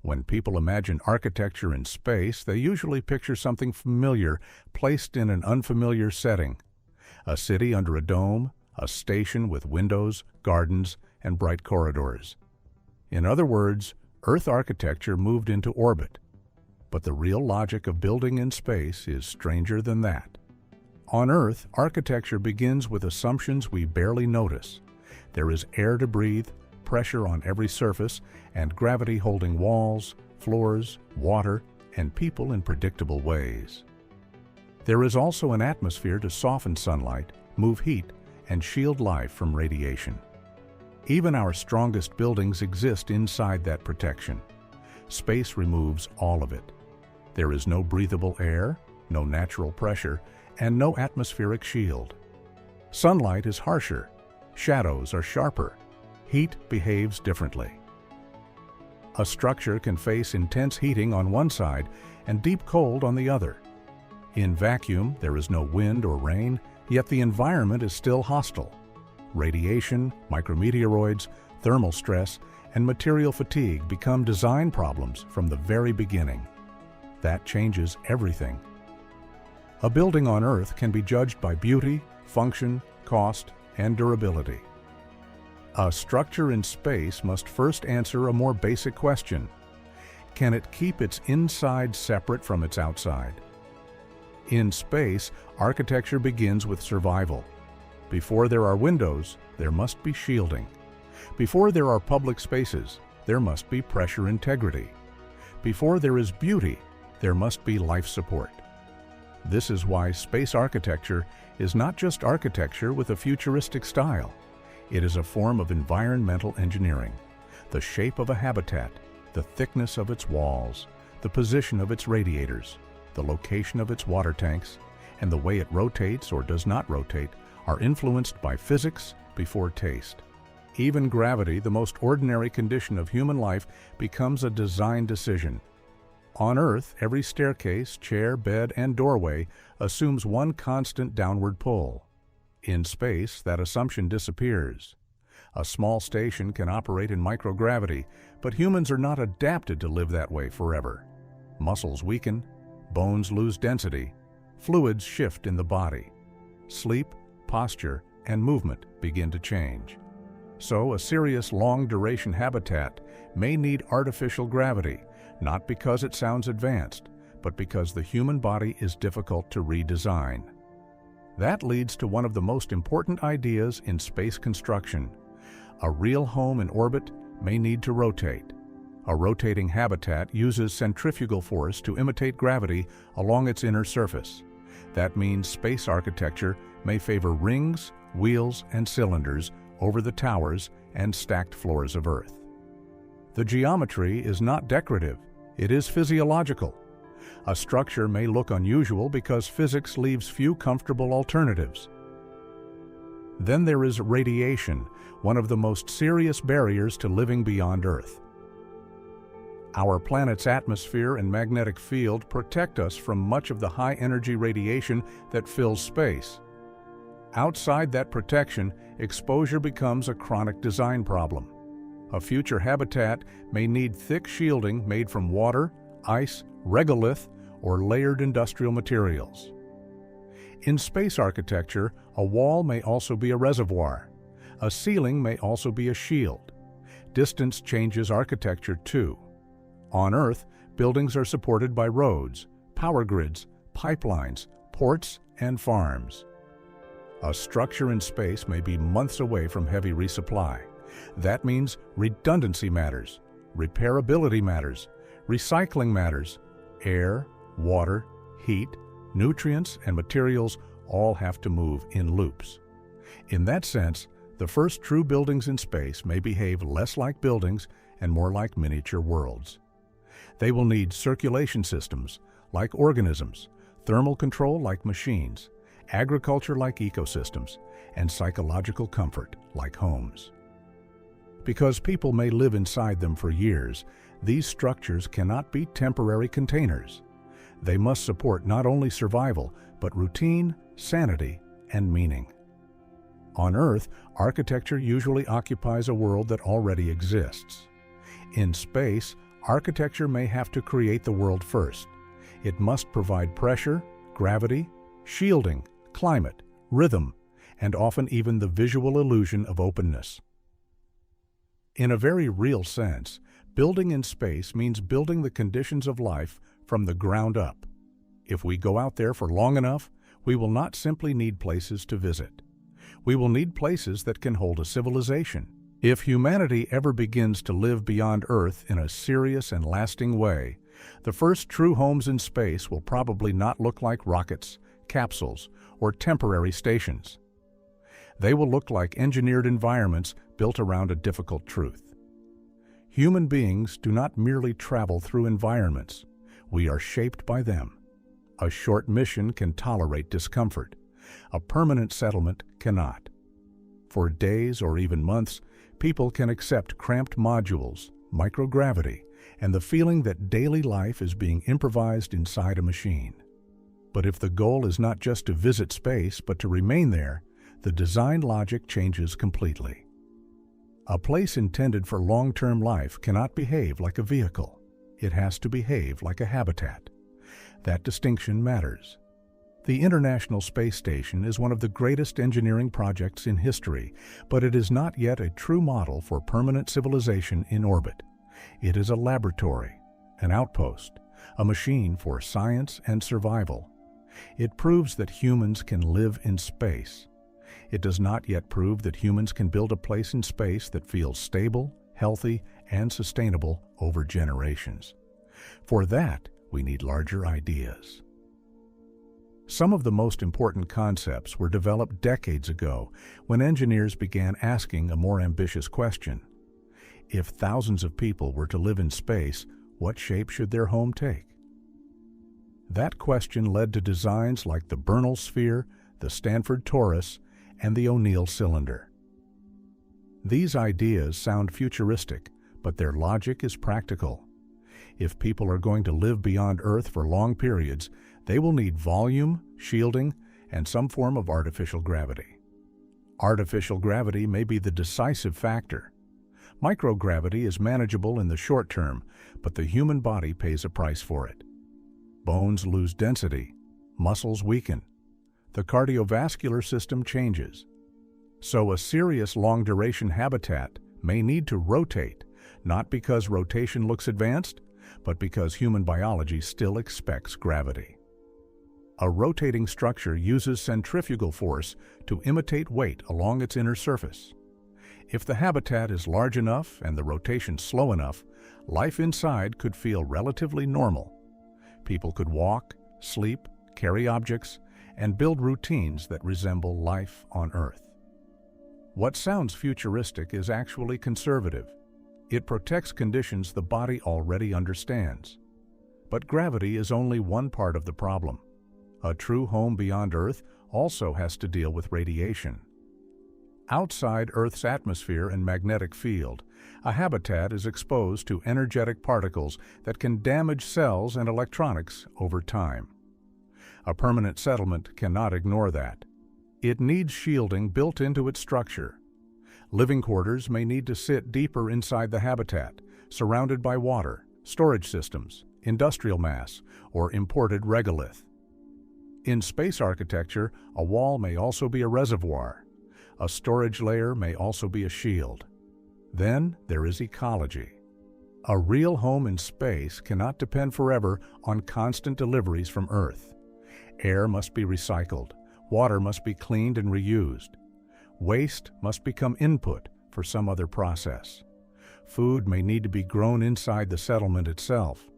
When people imagine architecture in space, they usually picture something familiar placed in an unfamiliar setting. A city under a dome, a station with windows, gardens, and bright corridors. In other words, Earth architecture moved into orbit. But the real logic of building in space is stranger than that. On Earth, architecture begins with assumptions we barely notice. There is air to breathe, pressure on every surface, and gravity holding walls, floors, water, and people in predictable ways. There is also an atmosphere to soften sunlight, move heat, and shield life from radiation. Even our strongest buildings exist inside that protection. Space removes all of it. There is no breathable air, no natural pressure, and no atmospheric shield. Sunlight is harsher, shadows are sharper, heat behaves differently. A structure can face intense heating on one side and deep cold on the other. In vacuum, there is no wind or rain, yet the environment is still hostile. Radiation, micrometeoroids, thermal stress, and material fatigue become design problems from the very beginning. That changes everything. A building on Earth can be judged by beauty, function, cost, and durability. A structure in space must first answer a more basic question. Can it keep its inside separate from its outside? In space, architecture begins with survival. Before there are windows, there must be shielding. Before there are public spaces, there must be pressure integrity. Before there is beauty, there must be life support. This is why space architecture is not just architecture with a futuristic style. It is a form of environmental engineering. The shape of a habitat, the thickness of its walls, the position of its radiators, the location of its water tanks, and the way it rotates or does not rotate are influenced by physics before taste. Even gravity, the most ordinary condition of human life, becomes a design decision. On Earth, every staircase, chair, bed, and doorway assumes one constant downward pull. In space, that assumption disappears. A small station can operate in microgravity, but humans are not adapted to live that way forever. Muscles weaken, bones lose density, fluids shift in the body. Sleep, posture, and movement begin to change. So a serious long-duration habitat may need artificial gravity, not because it sounds advanced, but because the human body is difficult to redesign. That leads to one of the most important ideas in space construction. A real home in orbit may need to rotate. A rotating habitat uses centrifugal force to imitate gravity along its inner surface. That means space architecture may favor rings, wheels, and cylinders over the towers and stacked floors of Earth. The geometry is not decorative, it is physiological. A structure may look unusual because physics leaves few comfortable alternatives. Then there is radiation, one of the most serious barriers to living beyond Earth. Our planet's atmosphere and magnetic field protect us from much of the high-energy radiation that fills space. Outside that protection, exposure becomes a chronic design problem. A future habitat may need thick shielding made from water, ice, regolith, or layered industrial materials. In space architecture, a wall may also be a reservoir. A ceiling may also be a shield. Distance changes architecture too. On Earth, buildings are supported by roads, power grids, pipelines, ports, and farms. A structure in space may be months away from heavy resupply. That means redundancy matters, repairability matters, recycling matters. Air, water, heat, nutrients, and materials all have to move in loops. In that sense, the first true buildings in space may behave less like buildings and more like miniature worlds. They will need circulation systems, like organisms, thermal control like machines, agriculture like ecosystems, and psychological comfort like homes. Because people may live inside them for years, these structures cannot be temporary containers. They must support not only survival, but routine, sanity, and meaning. On Earth, architecture usually occupies a world that already exists. In space, Architecture may have to create the world first. It must provide pressure, gravity, shielding, climate, rhythm, and often even the visual illusion of openness. In a very real sense, building in space means building the conditions of life from the ground up. If we go out there for long enough, we will not simply need places to visit. We will need places that can hold a civilization. If humanity ever begins to live beyond Earth in a serious and lasting way, the first true homes in space will probably not look like rockets, capsules, or temporary stations. They will look like engineered environments built around a difficult truth. Human beings do not merely travel through environments. We are shaped by them. A short mission can tolerate discomfort. A permanent settlement cannot. For days or even months, people can accept cramped modules, microgravity, and the feeling that daily life is being improvised inside a machine. But if the goal is not just to visit space, but to remain there, the design logic changes completely. A place intended for long-term life cannot behave like a vehicle. It has to behave like a habitat. That distinction matters. The International Space Station is one of the greatest engineering projects in history, but it is not yet a true model for permanent civilization in orbit. It is a laboratory, an outpost, a machine for science and survival. It proves that humans can live in space. It does not yet prove that humans can build a place in space that feels stable, healthy, and sustainable over generations. For that, we need larger ideas. Some of the most important concepts were developed decades ago when engineers began asking a more ambitious question. If thousands of people were to live in space, what shape should their home take? That question led to designs like the Bernal Sphere, the Stanford Torus, and the O'Neill cylinder. These ideas sound futuristic, but their logic is practical. If people are going to live beyond Earth for long periods, they will need volume, shielding, and some form of artificial gravity. Artificial gravity may be the decisive factor. Microgravity is manageable in the short term, but the human body pays a price for it. Bones lose density, muscles weaken, the cardiovascular system changes. So a serious long-duration habitat may need to rotate, not because rotation looks advanced, but because human biology still expects gravity. A rotating structure uses centrifugal force to imitate weight along its inner surface. If the habitat is large enough and the rotation slow enough, life inside could feel relatively normal. People could walk, sleep, carry objects, and build routines that resemble life on Earth. What sounds futuristic is actually conservative. It protects conditions the body already understands. But gravity is only one part of the problem. A true home beyond Earth also has to deal with radiation. Outside Earth's atmosphere and magnetic field, a habitat is exposed to energetic particles that can damage cells and electronics over time. A permanent settlement cannot ignore that. It needs shielding built into its structure. Living quarters may need to sit deeper inside the habitat, surrounded by water, storage systems, industrial mass, or imported regolith. In space architecture, a wall may also be a reservoir. A storage layer may also be a shield. Then there is ecology. A real home in space cannot depend forever on constant deliveries from Earth. Air must be recycled, water must be cleaned and reused. Waste must become input for some other process. Food may need to be grown inside the settlement itself.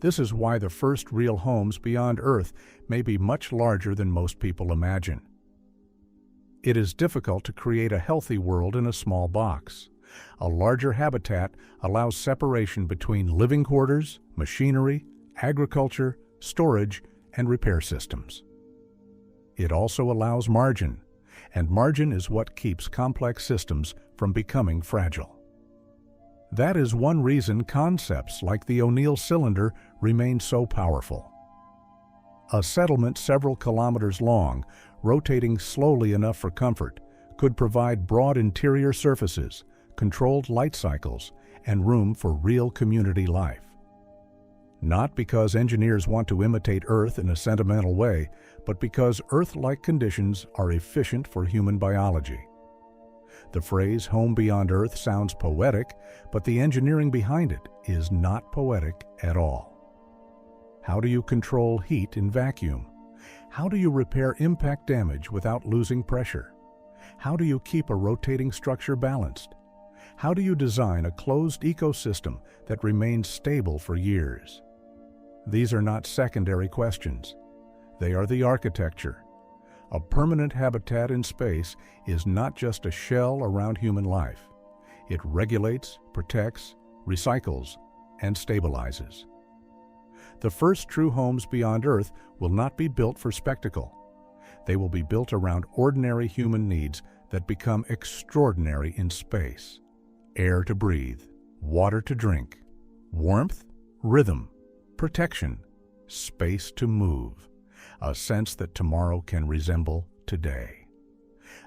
This is why the first real homes beyond Earth may be much larger than most people imagine. It is difficult to create a healthy world in a small box. A larger habitat allows separation between living quarters, machinery, agriculture, storage, and repair systems. It also allows margin, and margin is what keeps complex systems from becoming fragile. That is one reason concepts like the O'Neill cylinder remain so powerful. A settlement several kilometers long, rotating slowly enough for comfort, could provide broad interior surfaces, controlled light cycles, and room for real community life. Not because engineers want to imitate Earth in a sentimental way, but because Earth-like conditions are efficient for human biology. The phrase "home beyond Earth" sounds poetic, but the engineering behind it is not poetic at all. How do you control heat in vacuum? How do you repair impact damage without losing pressure? How do you keep a rotating structure balanced? How do you design a closed ecosystem that remains stable for years? These are not secondary questions. They are the architecture. A permanent habitat in space is not just a shell around human life. It regulates, protects, recycles, and stabilizes. The first true homes beyond Earth will not be built for spectacle. They will be built around ordinary human needs that become extraordinary in space. Air to breathe, water to drink, warmth, rhythm, protection, space to move, a sense that tomorrow can resemble today.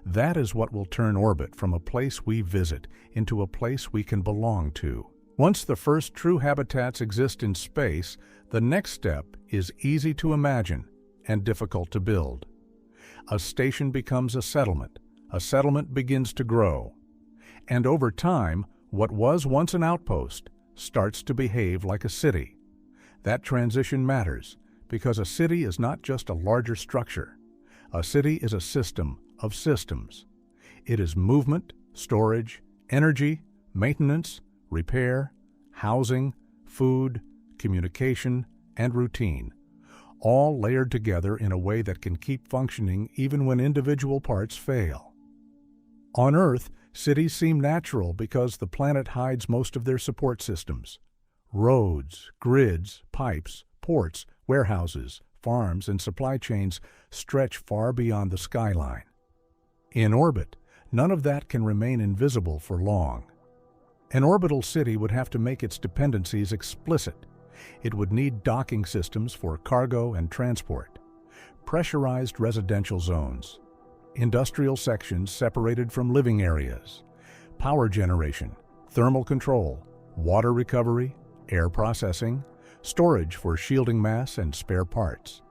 That is what will turn orbit from a place we visit into a place we can belong to. Once the first true habitats exist in space, the next step is easy to imagine and difficult to build. A station becomes a settlement begins to grow, and over time, what was once an outpost starts to behave like a city. That transition matters because a city is not just a larger structure. A city is a system of systems. It is movement, storage, energy, maintenance, repair, housing, food, communication, and routine, all layered together in a way that can keep functioning even when individual parts fail. On Earth, cities seem natural because the planet hides most of their support systems. Roads, grids, pipes, ports, warehouses, farms, and supply chains stretch far beyond the skyline. In orbit, none of that can remain invisible for long. An orbital city would have to make its dependencies explicit. It would need docking systems for cargo and transport, pressurized residential zones, industrial sections separated from living areas, power generation, thermal control, water recovery, air processing, storage for shielding mass and spare parts.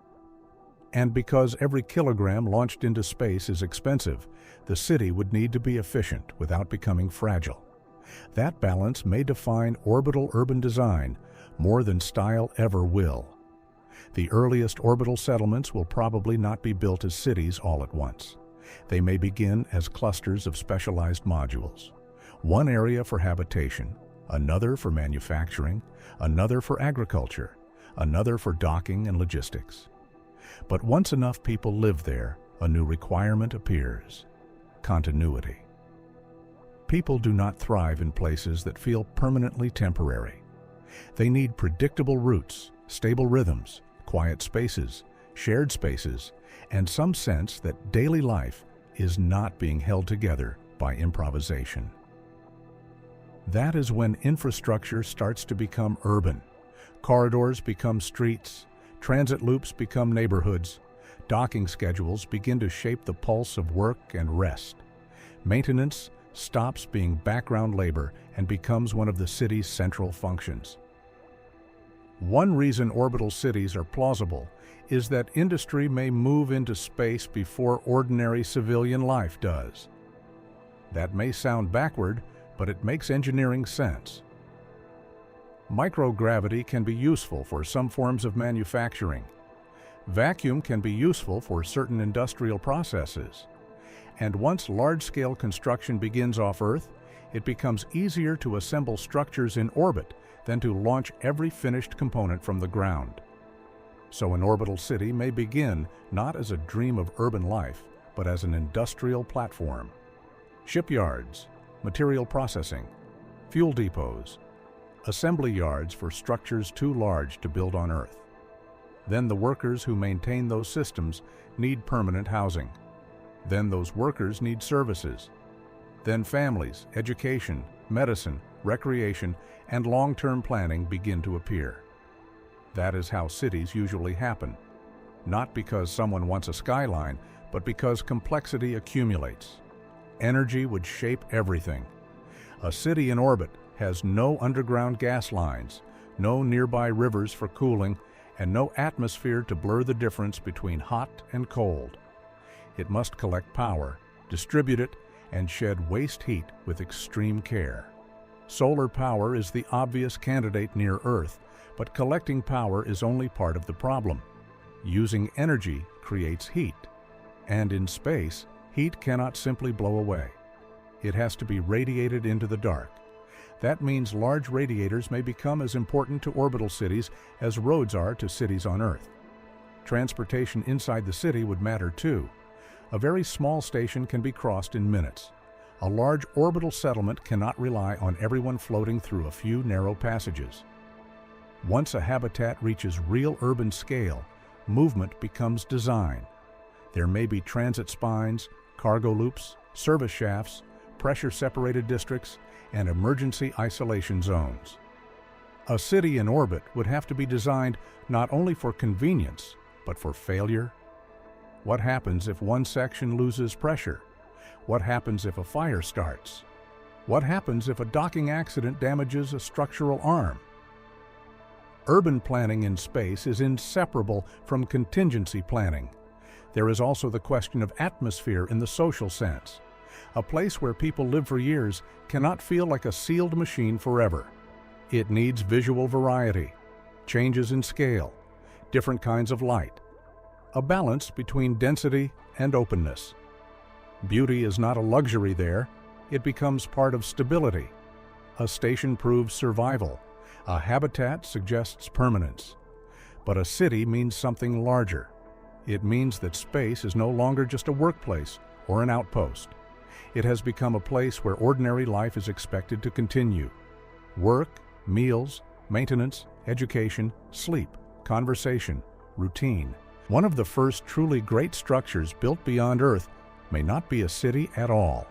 And because every kilogram launched into space is expensive, the city would need to be efficient without becoming fragile. That balance may define orbital urban design more than style ever will. The earliest orbital settlements will probably not be built as cities all at once. They may begin as clusters of specialized modules. One area for habitation, another for manufacturing, another for agriculture, another for docking and logistics. But once enough people live there, a new requirement appears: continuity. People do not thrive in places that feel permanently temporary. They need predictable routes, stable rhythms, quiet spaces, shared spaces, and some sense that daily life is not being held together by improvisation. That is when infrastructure starts to become urban. Corridors become streets, transit loops become neighborhoods, docking schedules begin to shape the pulse of work and rest. Maintenance stops being background labor and becomes one of the city's central functions. One reason orbital cities are plausible is that industry may move into space before ordinary civilian life does. That may sound backward, but it makes engineering sense. Microgravity can be useful for some forms of manufacturing. Vacuum can be useful for certain industrial processes. And once large-scale construction begins off Earth, it becomes easier to assemble structures in orbit than to launch every finished component from the ground. So an orbital city may begin not as a dream of urban life, but as an industrial platform. Shipyards, material processing, fuel depots, assembly yards for structures too large to build on Earth. Then the workers who maintain those systems need permanent housing. Then those workers need services. Then families, education, medicine, recreation, and long-term planning begin to appear. That is how cities usually happen, not because someone wants a skyline, but because complexity accumulates. Energy would shape everything. A city in orbit has no underground gas lines, no nearby rivers for cooling, and no atmosphere to blur the difference between hot and cold. It must collect power, distribute it, and shed waste heat with extreme care. Solar power is the obvious candidate near Earth, but collecting power is only part of the problem. Using energy creates heat, and in space, heat cannot simply blow away. It has to be radiated into the dark. That means large radiators may become as important to orbital cities as roads are to cities on Earth. Transportation inside the city would matter too. A very small station can be crossed in minutes. A large orbital settlement cannot rely on everyone floating through a few narrow passages. Once a habitat reaches real urban scale, movement becomes design. There may be transit spines, cargo loops, service shafts, pressure-separated districts, and emergency isolation zones. A city in orbit would have to be designed not only for convenience, but for failure. What happens if one section loses pressure? What happens if a fire starts? What happens if a docking accident damages a structural arm? Urban planning in space is inseparable from contingency planning. There is also the question of atmosphere in the social sense. A place where people live for years cannot feel like a sealed machine forever. It needs visual variety, changes in scale, different kinds of light, a balance between density and openness. Beauty is not a luxury there, it becomes part of stability. A station proves survival, a habitat suggests permanence. But a city means something larger. It means that space is no longer just a workplace or an outpost. It has become a place where ordinary life is expected to continue. Work, meals, maintenance, education, sleep, conversation, routine. One of the first truly great structures built beyond Earth may not be a city at all.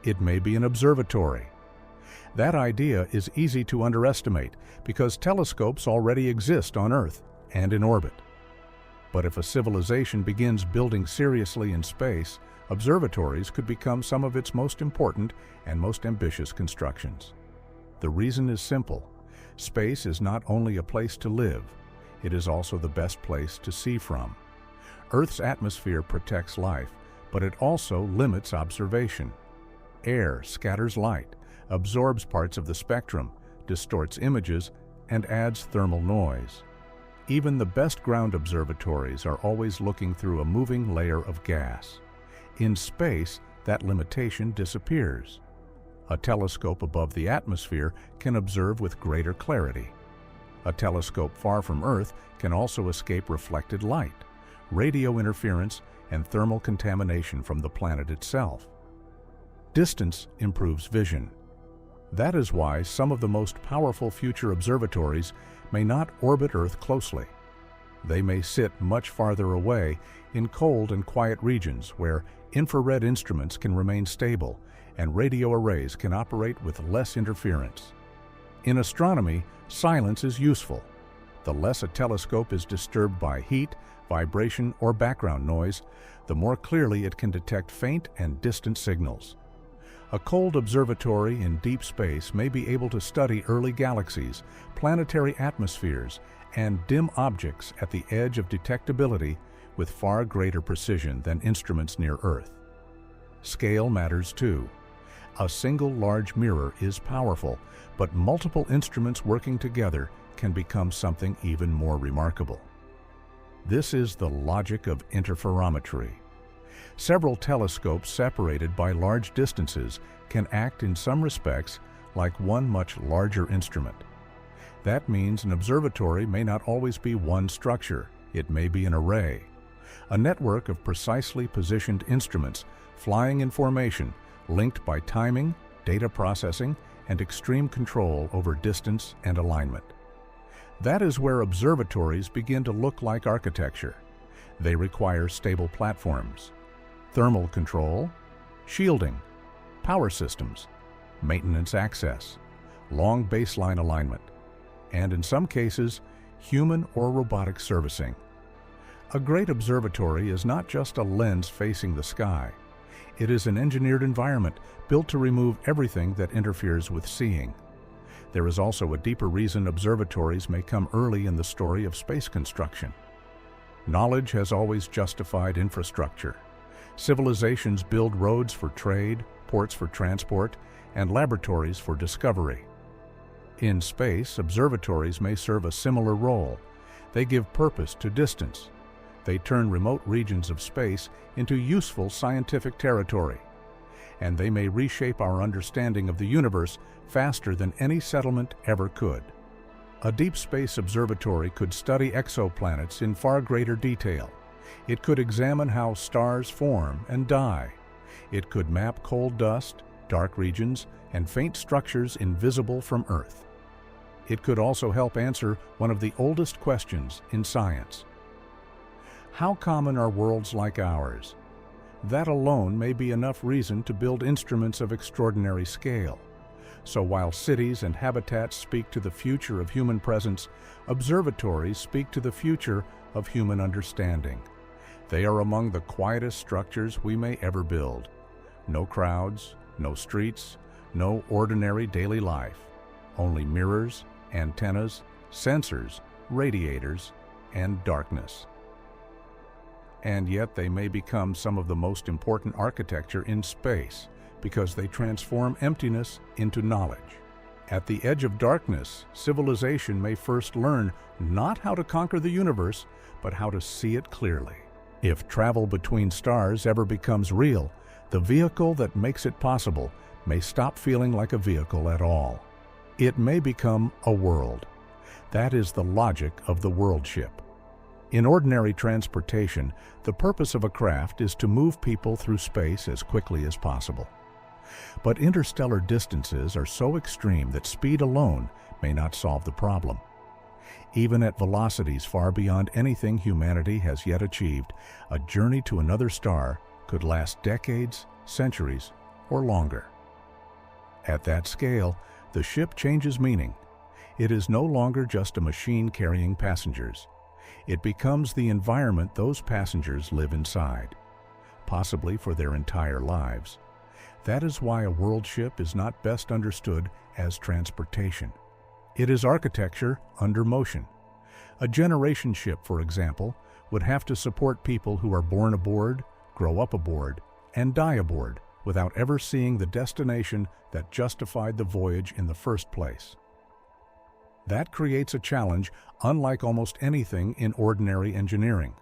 It may be an observatory. That idea is easy to underestimate because telescopes already exist on Earth and in orbit. But if a civilization begins building seriously in space, observatories could become some of its most important and most ambitious constructions. The reason is simple. Space is not only a place to live, it is also the best place to see from. Earth's atmosphere protects life, but it also limits observation. Air scatters light, absorbs parts of the spectrum, distorts images, and adds thermal noise. Even the best ground observatories are always looking through a moving layer of gas. In space, that limitation disappears. A telescope above the atmosphere can observe with greater clarity. A telescope far from Earth can also escape reflected light, radio interference, and thermal contamination from the planet itself. Distance improves vision. That is why some of the most powerful future observatories may not orbit Earth closely. They may sit much farther away in cold and quiet regions where infrared instruments can remain stable and radio arrays can operate with less interference. In astronomy, silence is useful. The less a telescope is disturbed by heat, vibration, or background noise, the more clearly it can detect faint and distant signals. A cold observatory in deep space may be able to study early galaxies, planetary atmospheres, and dim objects at the edge of detectability with far greater precision than instruments near Earth. Scale matters too. A single large mirror is powerful, but multiple instruments working together can become something even more remarkable. This is the logic of interferometry. Several telescopes separated by large distances can act in some respects like one much larger instrument. That means an observatory may not always be one structure, it may be an array. A network of precisely positioned instruments flying in formation, linked by timing, data processing, and extreme control over distance and alignment. That is where observatories begin to look like architecture. They require stable platforms, thermal control, shielding, power systems, maintenance access, long baseline alignment, and in some cases, human or robotic servicing. A great observatory is not just a lens facing the sky. It is an engineered environment built to remove everything that interferes with seeing. There is also a deeper reason observatories may come early in the story of space construction. Knowledge has always justified infrastructure. Civilizations build roads for trade, ports for transport, and laboratories for discovery. In space, observatories may serve a similar role. They give purpose to distance. They turn remote regions of space into useful scientific territory. And they may reshape our understanding of the universe faster than any settlement ever could. A deep space observatory could study exoplanets in far greater detail. It could examine how stars form and die. It could map cold dust, dark regions, and faint structures invisible from Earth. It could also help answer one of the oldest questions in science. How common are worlds like ours? That alone may be enough reason to build instruments of extraordinary scale. So while cities and habitats speak to the future of human presence, observatories speak to the future of human understanding. They are among the quietest structures we may ever build. No crowds, no streets, no ordinary daily life. Only mirrors, antennas, sensors, radiators, and darkness. And yet they may become some of the most important architecture in space because they transform emptiness into knowledge. At the edge of darkness, civilization may first learn not how to conquer the universe, but how to see it clearly. If travel between stars ever becomes real, the vehicle that makes it possible may stop feeling like a vehicle at all. It may become a world. That is the logic of the world ship. In ordinary transportation, the purpose of a craft is to move people through space as quickly as possible. But interstellar distances are so extreme that speed alone may not solve the problem. Even at velocities far beyond anything humanity has yet achieved, a journey to another star could last decades, centuries, or longer. At that scale, the ship changes meaning. It is no longer just a machine carrying passengers. It becomes the environment those passengers live inside, possibly for their entire lives. That is why a world ship is not best understood as transportation. It is architecture under motion. A generation ship, for example, would have to support people who are born aboard, grow up aboard, and die aboard without ever seeing the destination that justified the voyage in the first place. That creates a challenge unlike almost anything in ordinary engineering.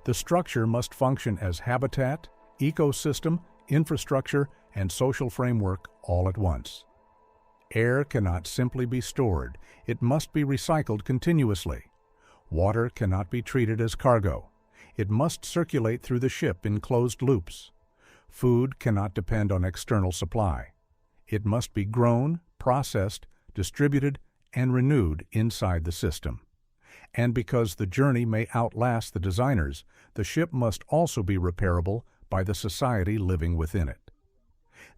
The structure must function as habitat, ecosystem, infrastructure, and social framework all at once. Air cannot simply be stored. It must be recycled continuously. Water cannot be treated as cargo. It must circulate through the ship in closed loops. Food cannot depend on external supply. It must be grown, processed, distributed, and renewed inside the system. And because the journey may outlast the designers, the ship must also be repairable by the society living within it.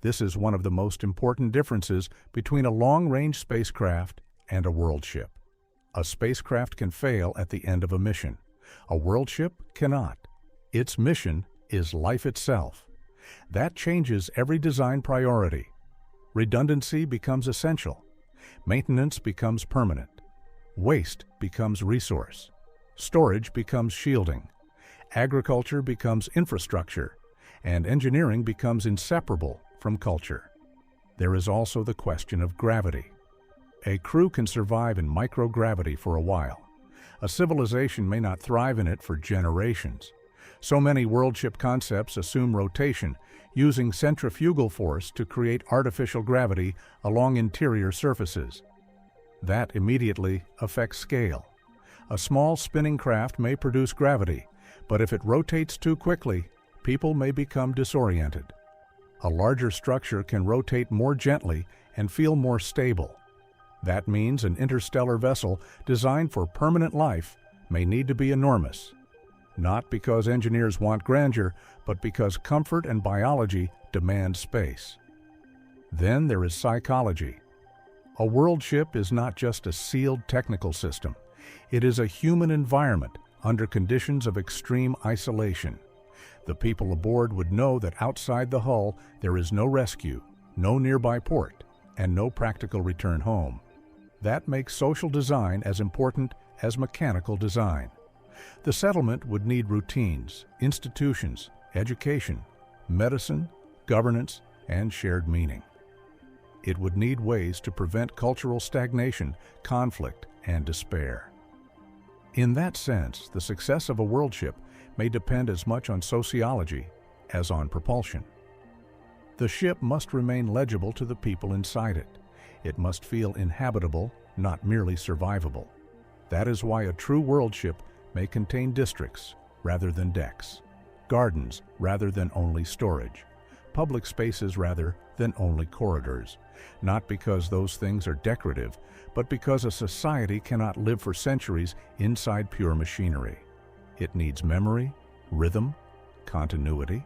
This is one of the most important differences between a long-range spacecraft and a world ship. A spacecraft can fail at the end of a mission. A world ship cannot. Its mission is life itself. That changes every design priority. Redundancy becomes essential. Maintenance becomes permanent. Waste becomes resource. Storage becomes shielding. Agriculture becomes infrastructure. And engineering becomes inseparable from culture. There is also the question of gravity. A crew can survive in microgravity for a while. A civilization may not thrive in it for generations. So many world ship concepts assume rotation, using centrifugal force to create artificial gravity along interior surfaces. That immediately affects scale. A small spinning craft may produce gravity, but if it rotates too quickly, people may become disoriented. A larger structure can rotate more gently and feel more stable. That means an interstellar vessel designed for permanent life may need to be enormous. Not because engineers want grandeur, but because comfort and biology demand space. Then there is psychology. A world ship is not just a sealed technical system. It is a human environment under conditions of extreme isolation. The people aboard would know that outside the hull there is no rescue, no nearby port, and no practical return home. That makes social design as important as mechanical design. The settlement would need routines, institutions, education, medicine, governance, and shared meaning. It would need ways to prevent cultural stagnation, conflict, and despair. In that sense, the success of a world ship may depend as much on sociology as on propulsion. The ship must remain legible to the people inside it. It must feel inhabitable, not merely survivable. That is why a true world ship may contain districts rather than decks, gardens rather than only storage, public spaces rather than only corridors, not because those things are decorative, but because a society cannot live for centuries inside pure machinery. It needs memory, rhythm, continuity,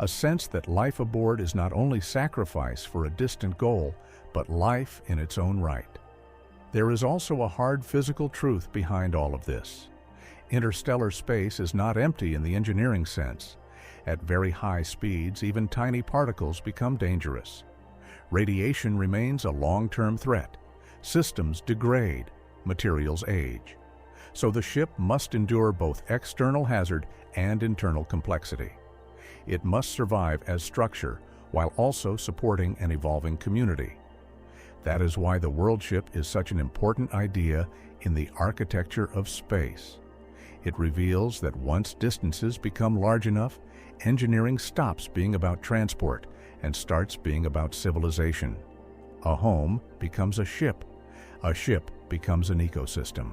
a sense that life aboard is not only sacrifice for a distant goal, but life in its own right. There is also a hard physical truth behind all of this. Interstellar space is not empty in the engineering sense. At very high speeds, even tiny particles become dangerous. Radiation remains a long-term threat. Systems degrade, materials age. So the ship must endure both external hazard and internal complexity. It must survive as structure while also supporting an evolving community. That is why the world ship is such an important idea in the architecture of space. It reveals that once distances become large enough, engineering stops being about transport and starts being about civilization. A home becomes a ship becomes an ecosystem.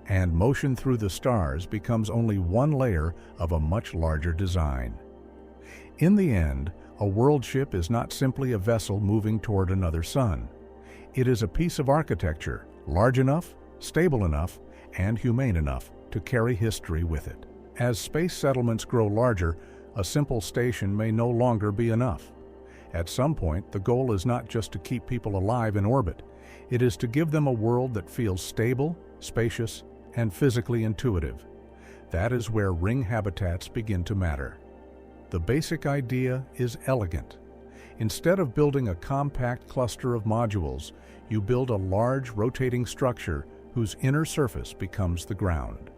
And motion through the stars becomes only one layer of a much larger design. In the end, a world ship is not simply a vessel moving toward another sun. It is a piece of architecture, large enough, stable enough, and humane enough to carry history with it. As space settlements grow larger, a simple station may no longer be enough. At some point, the goal is not just to keep people alive in orbit. It is to give them a world that feels stable, spacious, and physically intuitive. That is where ring habitats begin to matter. The basic idea is elegant. Instead of building a compact cluster of modules, you build a large rotating structure whose inner surface becomes the ground.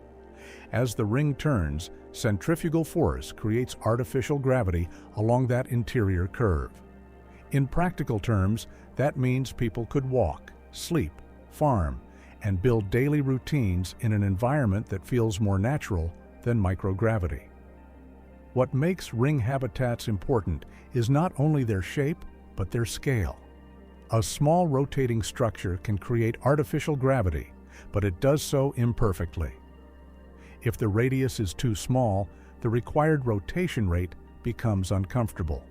As the ring turns, centrifugal force creates artificial gravity along that interior curve. In practical terms, that means people could walk, sleep, farm, and build daily routines in an environment that feels more natural than microgravity. What makes ring habitats important is not only their shape, but their scale. A small rotating structure can create artificial gravity, but it does so imperfectly. If the radius is too small, the required rotation rate becomes uncomfortable.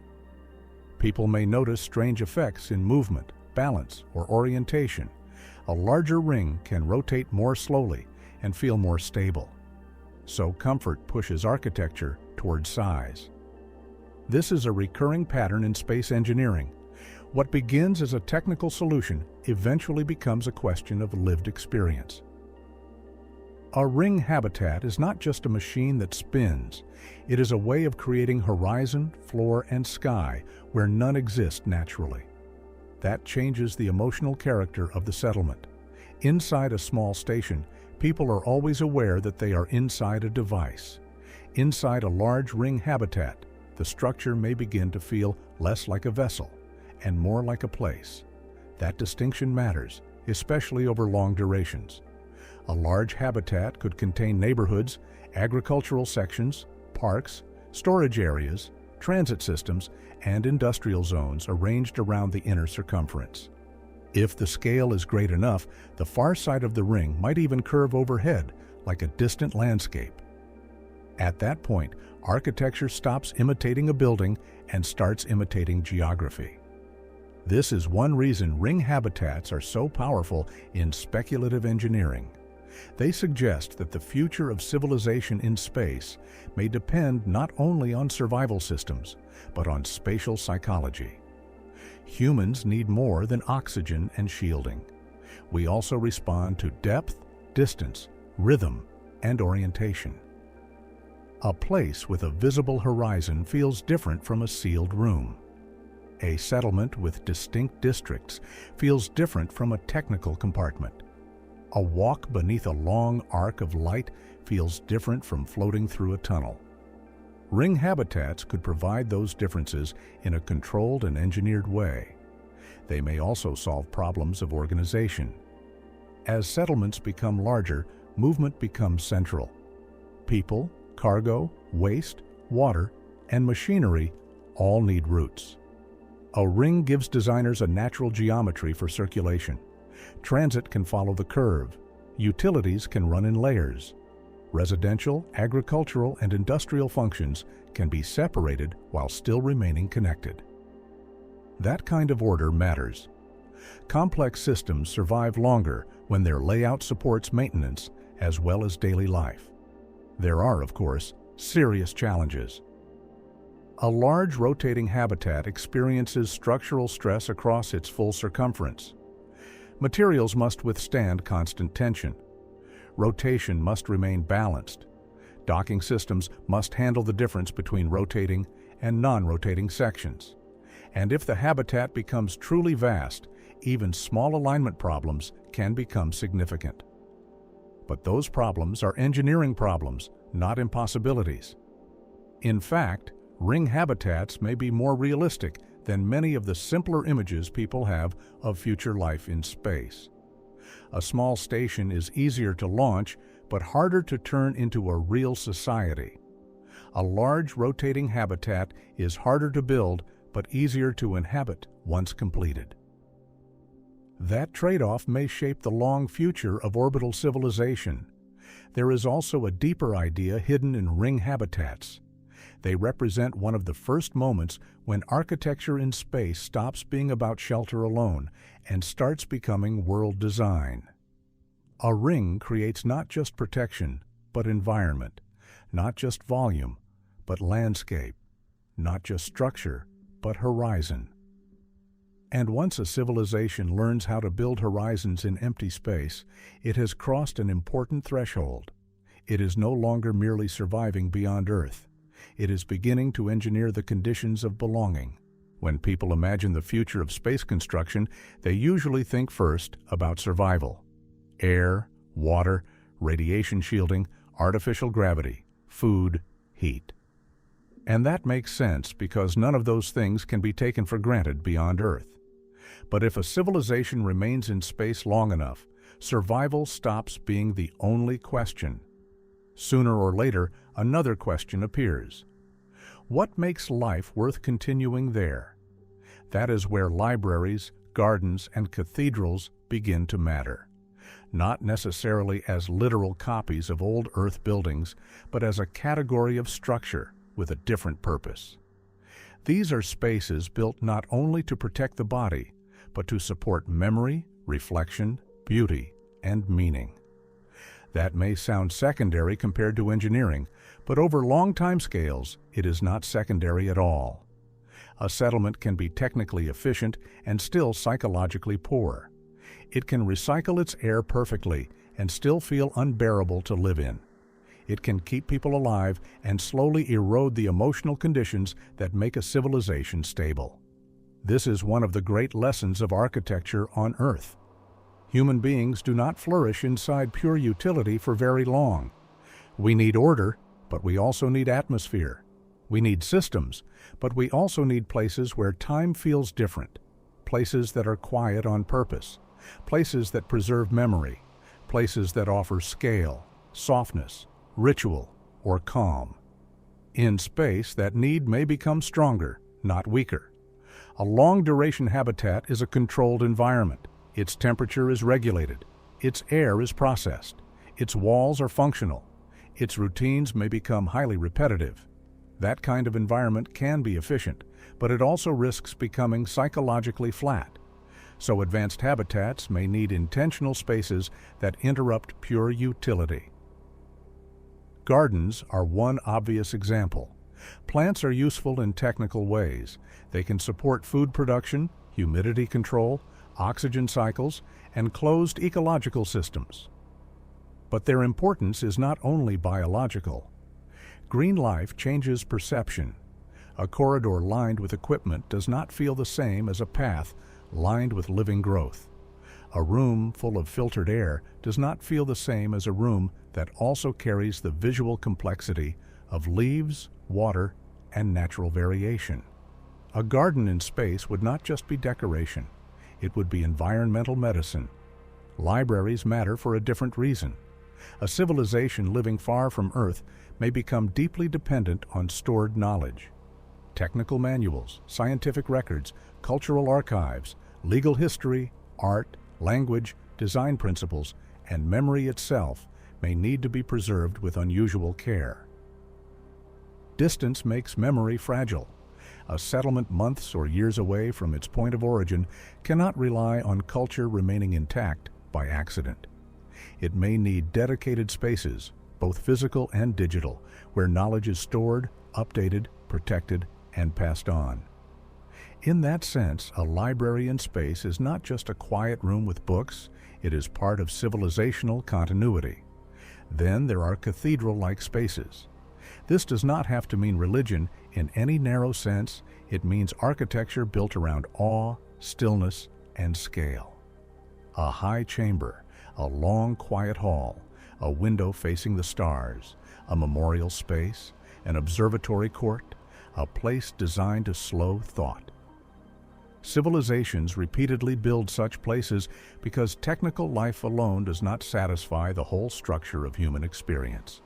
People may notice strange effects in movement, balance, or orientation. A larger ring can rotate more slowly and feel more stable. So comfort pushes architecture towards size. This is a recurring pattern in space engineering. What begins as a technical solution eventually becomes a question of lived experience. A ring habitat is not just a machine that spins. It is a way of creating horizon, floor, and sky where none exist naturally. That changes the emotional character of the settlement. Inside a small station, people are always aware that they are inside a device. Inside a large ring habitat, the structure may begin to feel less like a vessel and more like a place. That distinction matters, especially over long durations. A large habitat could contain neighborhoods, agricultural sections, parks, storage areas, transit systems, and industrial zones arranged around the inner circumference. If the scale is great enough, the far side of the ring might even curve overhead like a distant landscape. At that point, architecture stops imitating a building and starts imitating geography. This is one reason ring habitats are so powerful in speculative engineering. They suggest that the future of civilization in space may depend not only on survival systems, but on spatial psychology. Humans need more than oxygen and shielding. We also respond to depth, distance, rhythm, and orientation. A place with a visible horizon feels different from a sealed room. A settlement with distinct districts feels different from a technical compartment. A walk beneath a long arc of light feels different from floating through a tunnel. Ring habitats could provide those differences in a controlled and engineered way. They may also solve problems of organization. As settlements become larger, movement becomes central. People, cargo, waste, water, and machinery all need routes. A ring gives designers a natural geometry for circulation. Transit can follow the curve. Utilities can run in layers. Residential, agricultural, and industrial functions can be separated while still remaining connected. That kind of order matters. Complex systems survive longer when their layout supports maintenance as well as daily life. There are, of course, serious challenges. A large rotating habitat experiences structural stress across its full circumference. Materials must withstand constant tension. Rotation must remain balanced. Docking systems must handle the difference between rotating and non-rotating sections. And if the habitat becomes truly vast, even small alignment problems can become significant. But those problems are engineering problems, not impossibilities. In fact, ring habitats may be more realistic than many of the simpler images people have of future life in space. A small station is easier to launch, but harder to turn into a real society. A large rotating habitat is harder to build, but easier to inhabit once completed. That trade-off may shape the long future of orbital civilization. There is also a deeper idea hidden in ring habitats. They represent one of the first moments when architecture in space stops being about shelter alone and starts becoming world design. A ring creates not just protection, but environment, not just volume, but landscape, not just structure, but horizon. And once a civilization learns how to build horizons in empty space, it has crossed an important threshold. It is no longer merely surviving beyond Earth. It is beginning to engineer the conditions of belonging. When people imagine the future of space construction, they usually think first about survival. Air, water, radiation shielding, artificial gravity, food, heat. And that makes sense because none of those things can be taken for granted beyond Earth. But if a civilization remains in space long enough, survival stops being the only question. Sooner or later, another question appears. What makes life worth continuing there? That is where libraries, gardens, and cathedrals begin to matter. Not necessarily as literal copies of old Earth buildings, but as a category of structure with a different purpose. These are spaces built not only to protect the body, but to support memory, reflection, beauty, and meaning. That may sound secondary compared to engineering, but over long timescales, it is not secondary at all. A settlement can be technically efficient and still psychologically poor. It can recycle its air perfectly and still feel unbearable to live in. It can keep people alive and slowly erode the emotional conditions that make a civilization stable. This is one of the great lessons of architecture on Earth. Human beings do not flourish inside pure utility for very long. We need order, but we also need atmosphere. We need systems, but we also need places where time feels different, places that are quiet on purpose, places that preserve memory, places that offer scale, softness, ritual, or calm. In space, that need may become stronger, not weaker. A long-duration habitat is a controlled environment. Its temperature is regulated. Its air is processed. Its walls are functional. Its routines may become highly repetitive. That kind of environment can be efficient, but it also risks becoming psychologically flat. So advanced habitats may need intentional spaces that interrupt pure utility. Gardens are one obvious example. Plants are useful in technical ways. They can support food production, humidity control, oxygen cycles, and closed ecological systems. But their importance is not only biological. Green life changes perception. A corridor lined with equipment does not feel the same as a path lined with living growth. A room full of filtered air does not feel the same as a room that also carries the visual complexity of leaves, water, and natural variation. A garden in space would not just be decoration, it would be environmental medicine. Libraries matter for a different reason. A civilization living far from Earth may become deeply dependent on stored knowledge. Technical manuals, scientific records, cultural archives, legal history, art, language, design principles, and memory itself may need to be preserved with unusual care. Distance makes memory fragile. A settlement months or years away from its point of origin cannot rely on culture remaining intact by accident. It may need dedicated spaces, both physical and digital, where knowledge is stored, updated, protected, and passed on. In that sense, a library in space is not just a quiet room with books, it is part of civilizational continuity. Then there are cathedral-like spaces. This does not have to mean religion in any narrow sense, it means architecture built around awe, stillness, and scale. A high chamber, a long quiet hall, a window facing the stars, a memorial space, an observatory court, a place designed to slow thought. Civilizations repeatedly build such places because technical life alone does not satisfy the whole structure of human experience.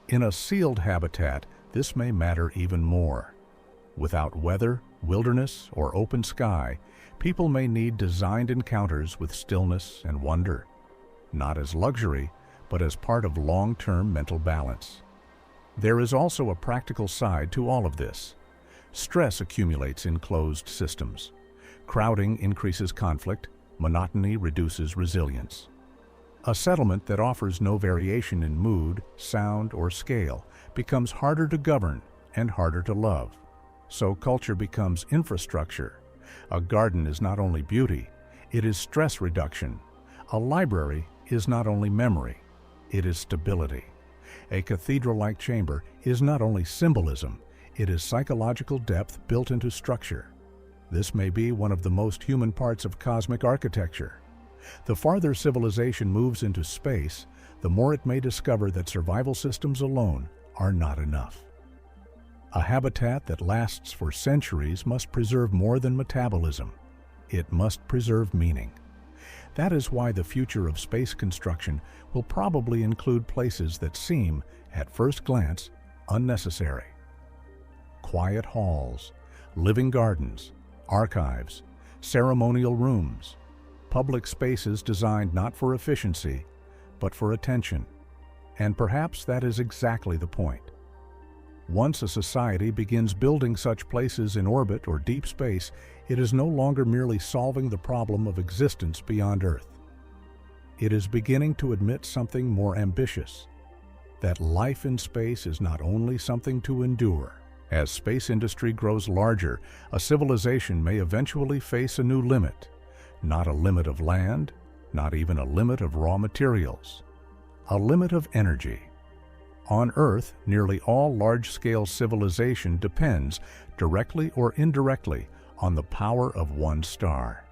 In a sealed habitat, this may matter even more. Without weather, wilderness, or open sky, people may need designed encounters with stillness and wonder, not as luxury, but as part of long-term mental balance. There is also a practical side to all of this. Stress accumulates in closed systems. Crowding increases conflict, monotony reduces resilience. A settlement that offers no variation in mood, sound, or scale becomes harder to govern and harder to love. So culture becomes infrastructure. A garden is not only beauty, it is stress reduction. A library is not only memory, it is stability. A cathedral-like chamber is not only symbolism, it is psychological depth built into structure. This may be one of the most human parts of cosmic architecture. The farther civilization moves into space, the more it may discover that survival systems alone are not enough. A habitat that lasts for centuries must preserve more than metabolism. It must preserve meaning. That is why the future of space construction will probably include places that seem, at first glance, unnecessary. Quiet halls, living gardens, archives, ceremonial rooms, public spaces designed not for efficiency, but for attention. And perhaps that is exactly the point. Once a society begins building such places in orbit or deep space, it is no longer merely solving the problem of existence beyond Earth. It is beginning to admit something more ambitious, that life in space is not only something to endure. As space industry grows larger, a civilization may eventually face a new limit. Not a limit of land, not even a limit of raw materials. A limit of energy. On Earth, nearly all large-scale civilization depends, directly or indirectly, on the power of one star.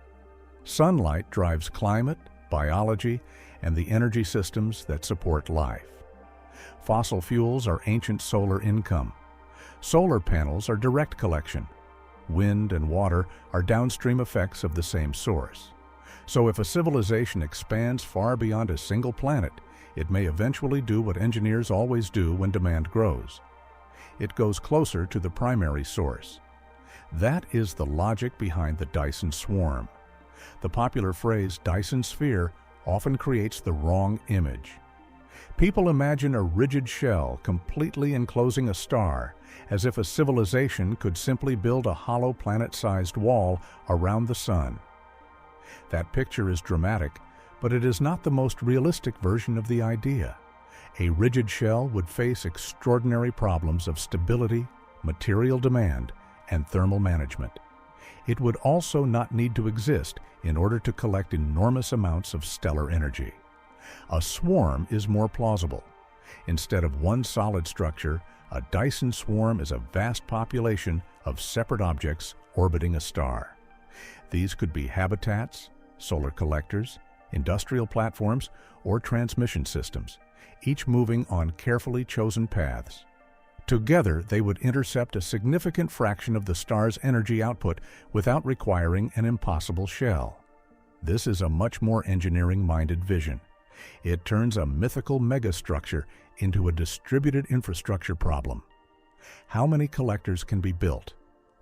Sunlight drives climate, biology, and the energy systems that support life. Fossil fuels are ancient solar income. Solar panels are direct collection. Wind and water are downstream effects of the same source. So if a civilization expands far beyond a single planet, it may eventually do what engineers always do when demand grows. It goes closer to the primary source. That is the logic behind the Dyson swarm. The popular phrase Dyson sphere often creates the wrong image. People imagine a rigid shell completely enclosing a star, as if a civilization could simply build a hollow planet-sized wall around the sun. That picture is dramatic, but it is not the most realistic version of the idea. A rigid shell would face extraordinary problems of stability, material demand, and thermal management. It would also not need to exist in order to collect enormous amounts of stellar energy. A swarm is more plausible. Instead of one solid structure, a Dyson swarm is a vast population of separate objects orbiting a star. These could be habitats, solar collectors, industrial platforms, or transmission systems, each moving on carefully chosen paths. Together, they would intercept a significant fraction of the star's energy output without requiring an impossible shell. This is a much more engineering-minded vision. It turns a mythical megastructure into a distributed infrastructure problem. How many collectors can be built?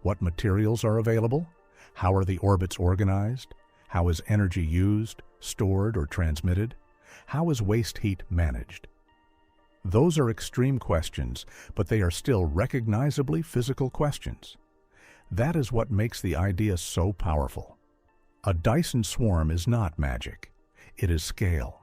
What materials are available? How are the orbits organized? How is energy used, stored, or transmitted? How is waste heat managed? Those are extreme questions, but they are still recognizably physical questions. That is what makes the idea so powerful. A Dyson swarm is not magic. It is scale.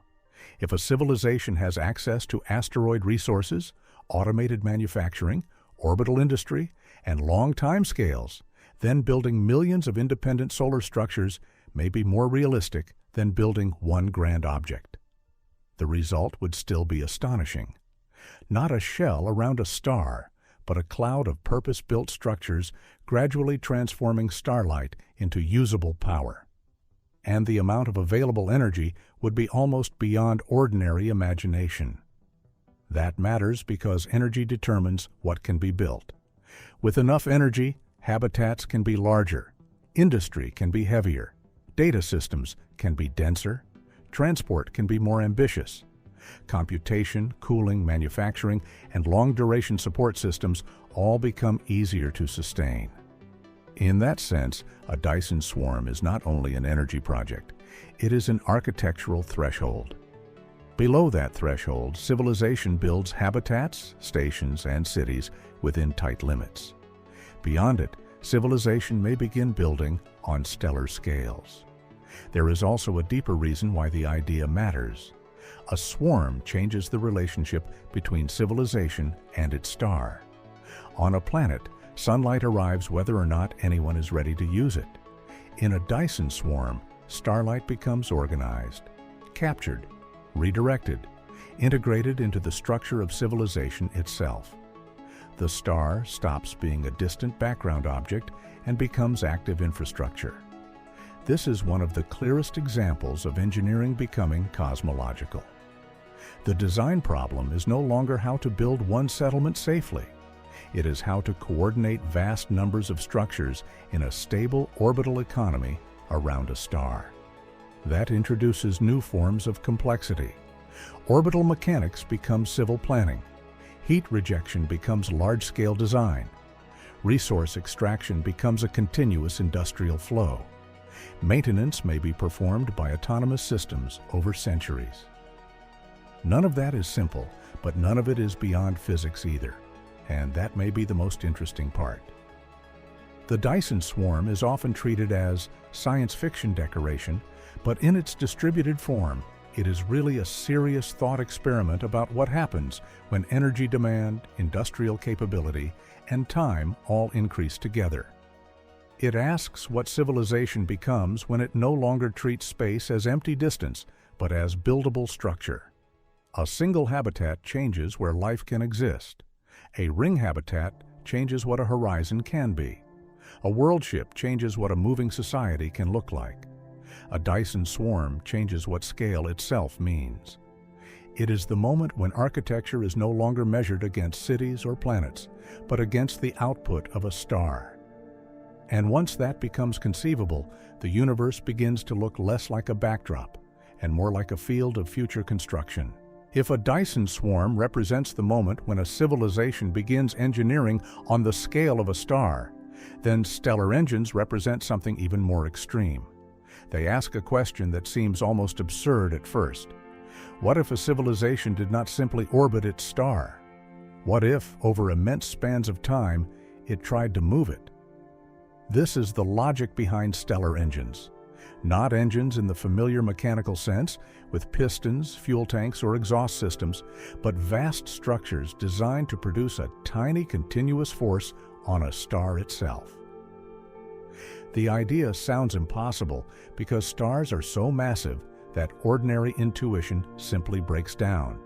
If a civilization has access to asteroid resources, automated manufacturing, orbital industry, and long timescales, then building millions of independent solar structures may be more realistic than building one grand object. The result would still be astonishing. Not a shell around a star, but a cloud of purpose-built structures gradually transforming starlight into usable power. And the amount of available energy would be almost beyond ordinary imagination. That matters because energy determines what can be built. With enough energy, habitats can be larger, industry can be heavier, data systems can be denser, transport can be more ambitious. Computation, cooling, manufacturing, and long-duration support systems all become easier to sustain. In that sense, a Dyson swarm is not only an energy project, it is an architectural threshold. Below that threshold, civilization builds habitats, stations, and cities within tight limits. Beyond it, civilization may begin building on stellar scales. There is also a deeper reason why the idea matters. A swarm changes the relationship between civilization and its star. On a planet, sunlight arrives whether or not anyone is ready to use it. In a Dyson swarm, starlight becomes organized, captured, redirected, integrated into the structure of civilization itself. The star stops being a distant background object and becomes active infrastructure. This is one of the clearest examples of engineering becoming cosmological. The design problem is no longer how to build one settlement safely. It is how to coordinate vast numbers of structures in a stable orbital economy around a star. That introduces new forms of complexity. Orbital mechanics becomes civil planning. Heat rejection becomes large-scale design. Resource extraction becomes a continuous industrial flow. Maintenance may be performed by autonomous systems over centuries. None of that is simple, but none of it is beyond physics either, and that may be the most interesting part. The Dyson swarm is often treated as science fiction decoration, but in its distributed form, it is really a serious thought experiment about what happens when energy demand, industrial capability, and time all increase together. It asks what civilization becomes when it no longer treats space as empty distance, but as buildable structure. A single habitat changes where life can exist. A ring habitat changes what a horizon can be. A worldship changes what a moving society can look like. A Dyson swarm changes what scale itself means. It is the moment when architecture is no longer measured against cities or planets, but against the output of a star. And once that becomes conceivable, the universe begins to look less like a backdrop and more like a field of future construction. If a Dyson swarm represents the moment when a civilization begins engineering on the scale of a star, then stellar engines represent something even more extreme. They ask a question that seems almost absurd at first. What if a civilization did not simply orbit its star? What if, over immense spans of time, it tried to move it? This is the logic behind stellar engines. Not engines in the familiar mechanical sense, with pistons, fuel tanks, or exhaust systems, but vast structures designed to produce a tiny continuous force on a star itself. The idea sounds impossible because stars are so massive that ordinary intuition simply breaks down.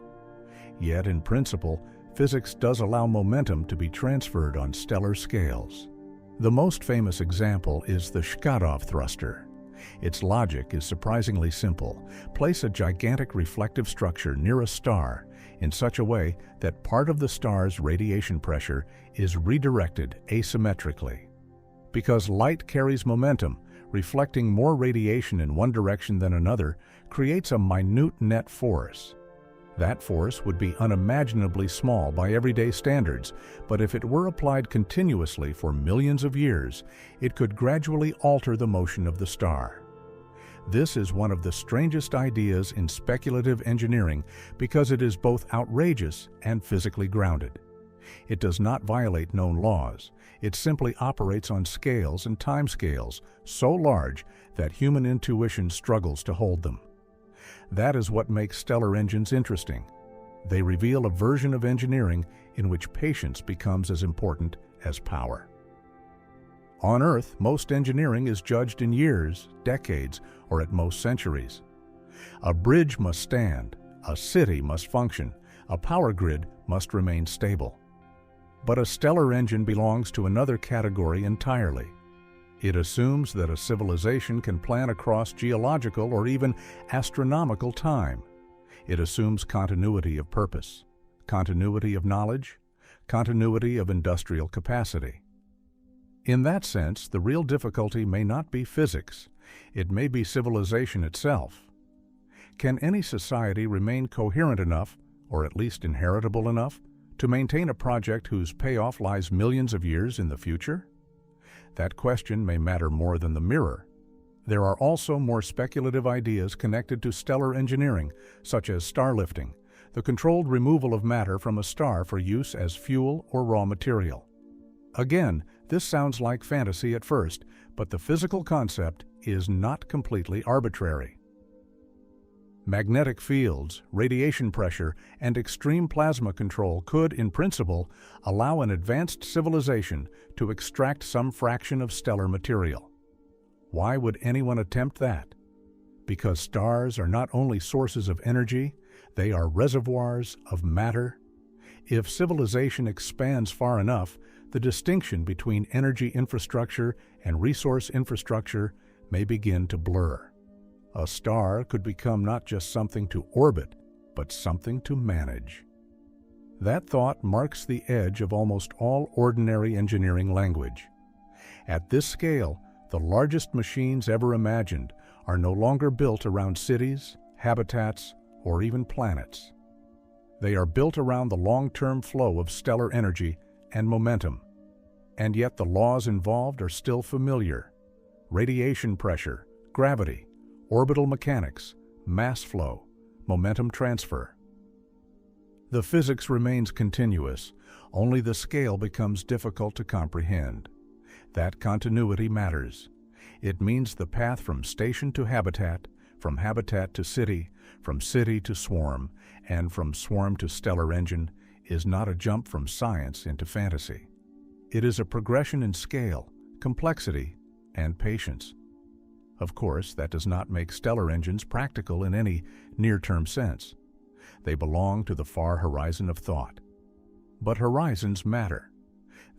Yet, in principle, physics does allow momentum to be transferred on stellar scales. The most famous example is the Shkadov thruster. Its logic is surprisingly simple. Place a gigantic reflective structure near a star in such a way that part of the star's radiation pressure is redirected asymmetrically. Because light carries momentum, reflecting more radiation in one direction than another creates a minute net force. That force would be unimaginably small by everyday standards, but if it were applied continuously for millions of years, it could gradually alter the motion of the star. This is one of the strangest ideas in speculative engineering because it is both outrageous and physically grounded. It does not violate known laws. It simply operates on scales and timescales so large that human intuition struggles to hold them. That is what makes stellar engines interesting. They reveal a version of engineering in which patience becomes as important as power. On Earth, most engineering is judged in years, decades, or at most centuries. A bridge must stand, a city must function, a power grid must remain stable. But a stellar engine belongs to another category entirely. It assumes that a civilization can plan across geological or even astronomical time. It assumes continuity of purpose, continuity of knowledge, continuity of industrial capacity. In that sense, the real difficulty may not be physics. It may be civilization itself. Can any society remain coherent enough, or at least inheritable enough, to maintain a project whose payoff lies millions of years in the future? That question may matter more than the mirror. There are also more speculative ideas connected to stellar engineering, such as starlifting, the controlled removal of matter from a star for use as fuel or raw material. Again, this sounds like fantasy at first, but the physical concept is not completely arbitrary. Magnetic fields, radiation pressure, and extreme plasma control could, in principle, allow an advanced civilization to extract some fraction of stellar material. Why would anyone attempt that? Because stars are not only sources of energy, they are reservoirs of matter. If civilization expands far enough, the distinction between energy infrastructure and resource infrastructure may begin to blur. A star could become not just something to orbit, but something to manage. That thought marks the edge of almost all ordinary engineering language. At this scale, the largest machines ever imagined are no longer built around cities, habitats, or even planets. They are built around the long-term flow of stellar energy and momentum. And yet the laws involved are still familiar. Radiation pressure, gravity, orbital mechanics, mass flow, momentum transfer. The physics remains continuous, only the scale becomes difficult to comprehend. That continuity matters. It means the path from station to habitat, from habitat to city, from city to swarm, and from swarm to stellar engine is not a jump from science into fantasy. It is a progression in scale, complexity, and patience. Of course, that does not make stellar engines practical in any near-term sense. They belong to the far horizon of thought. But horizons matter.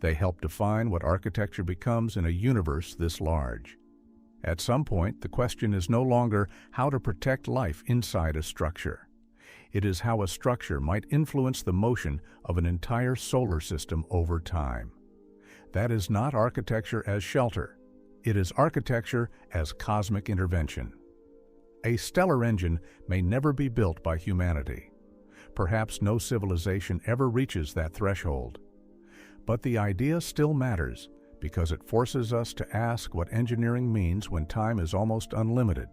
They help define what architecture becomes in a universe this large. At some point, the question is no longer how to protect life inside a structure. It is how a structure might influence the motion of an entire solar system over time. That is not architecture as shelter. It is architecture as cosmic intervention. A stellar engine may never be built by humanity. Perhaps no civilization ever reaches that threshold. But the idea still matters because it forces us to ask what engineering means when time is almost unlimited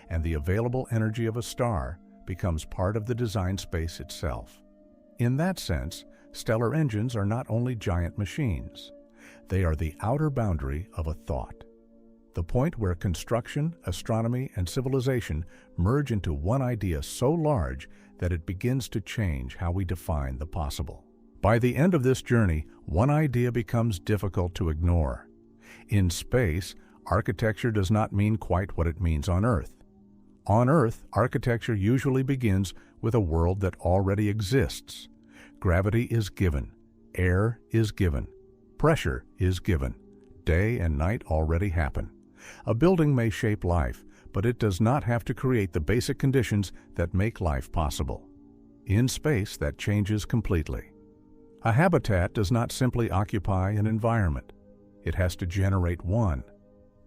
and the available energy of a star becomes part of the design space itself. In that sense, stellar engines are not only giant machines. They are the outer boundary of a thought. The point where construction, astronomy, and civilization merge into one idea so large that it begins to change how we define the possible. By the end of this journey, one idea becomes difficult to ignore. In space, architecture does not mean quite what it means on Earth. On Earth, architecture usually begins with a world that already exists. Gravity is given, air is given, pressure is given. Day and night already happen. A building may shape life, but it does not have to create the basic conditions that make life possible. In space, that changes completely. A habitat does not simply occupy an environment. It has to generate one.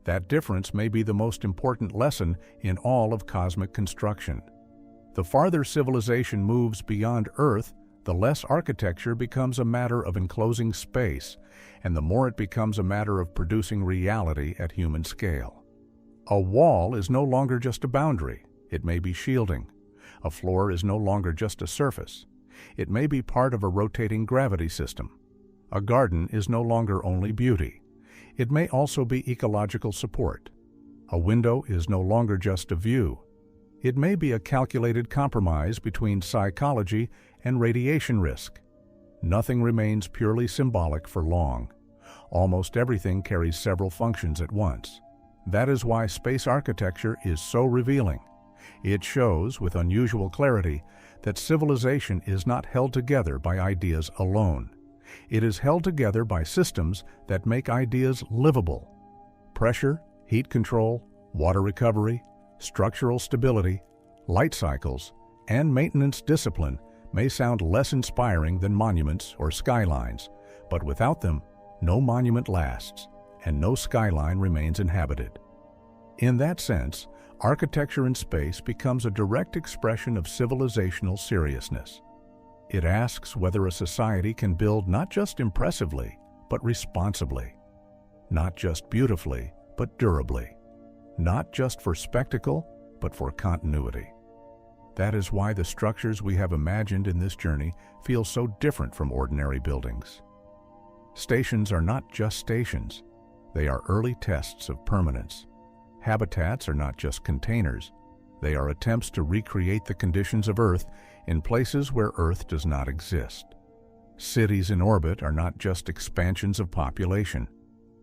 That difference may be the most important lesson in all of cosmic construction. The farther civilization moves beyond Earth, the less architecture becomes a matter of enclosing space, and the more it becomes a matter of producing reality at human scale. A wall is no longer just a boundary. It may be shielding. A floor is no longer just a surface. It may be part of a rotating gravity system. A garden is no longer only beauty. It may also be ecological support. A window is no longer just a view. It may be a calculated compromise between psychology and radiation risk. Nothing remains purely symbolic for long. Almost everything carries several functions at once. That is why space architecture is so revealing. It shows, with unusual clarity, that civilization is not held together by ideas alone. It is held together by systems that make ideas livable. Pressure, heat control, water recovery, structural stability, light cycles, and maintenance discipline may sound less inspiring than monuments or skylines, but without them, no monument lasts, and no skyline remains inhabited. In that sense, architecture in space becomes a direct expression of civilizational seriousness. It asks whether a society can build not just impressively, but responsibly. Not just beautifully, but durably. Not just for spectacle, but for continuity. That is why the structures we have imagined in this journey feel so different from ordinary buildings. Stations are not just stations. They are early tests of permanence. Habitats are not just containers. They are attempts to recreate the conditions of Earth in places where Earth does not exist. Cities in orbit are not just expansions of population.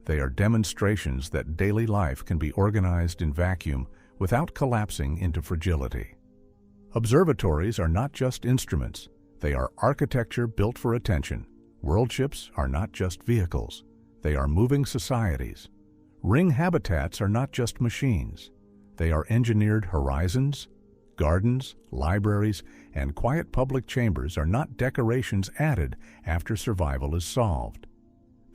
They are demonstrations that daily life can be organized in vacuum without collapsing into fragility. Observatories are not just instruments. They are architecture built for attention. Worldships are not just vehicles. They are moving societies. Ring habitats are not just machines. They are engineered horizons. Gardens, libraries, and quiet public chambers are not decorations added after survival is solved.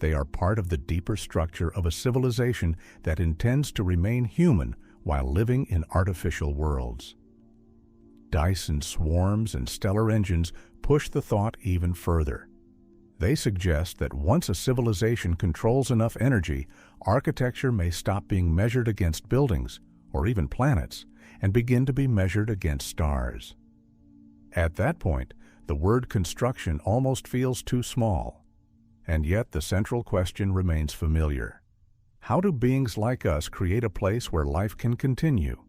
They are part of the deeper structure of a civilization that intends to remain human while living in artificial worlds. Dyson swarms and stellar engines push the thought even further. They suggest that once a civilization controls enough energy, architecture may stop being measured against buildings, or even planets, and begin to be measured against stars. At that point, the word construction almost feels too small. And yet the central question remains familiar. How do beings like us create a place where life can continue?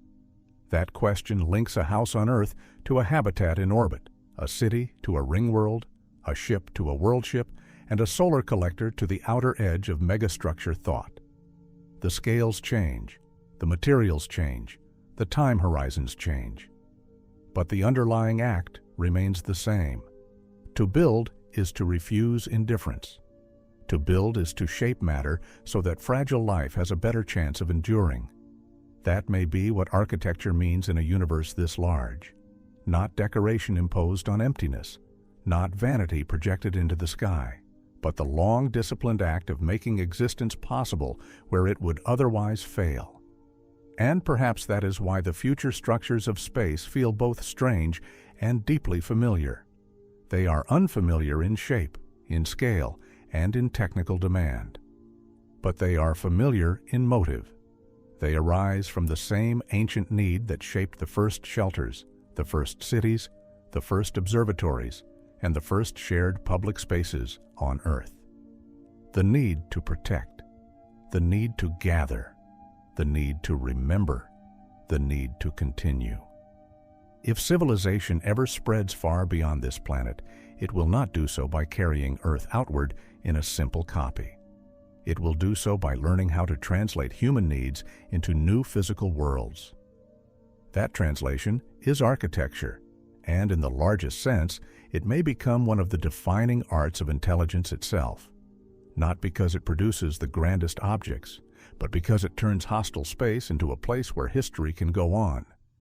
That question links a house on Earth to a habitat in orbit, a city to a ring world, a ship to a worldship, and a solar collector to the outer edge of megastructure thought. The scales change, the materials change, the time horizons change. But the underlying act remains the same. To build is to refuse indifference. To build is to shape matter so that fragile life has a better chance of enduring. That may be what architecture means in a universe this large. Not decoration imposed on emptiness, not vanity projected into the sky, but the long disciplined act of making existence possible where it would otherwise fail. And perhaps that is why the future structures of space feel both strange and deeply familiar. They are unfamiliar in shape, in scale, and in technical demand. But they are familiar in motive. They arise from the same ancient need that shaped the first shelters, the first cities, the first observatories, and the first shared public spaces on Earth. The need to protect, the need to gather, the need to remember, the need to continue. If civilization ever spreads far beyond this planet, it will not do so by carrying Earth outward in a simple copy. It will do so by learning how to translate human needs into new physical worlds. That translation is architecture, and in the largest sense, it may become one of the defining arts of intelligence itself. Not because it produces the grandest objects, but because it turns hostile space into a place where history can go on.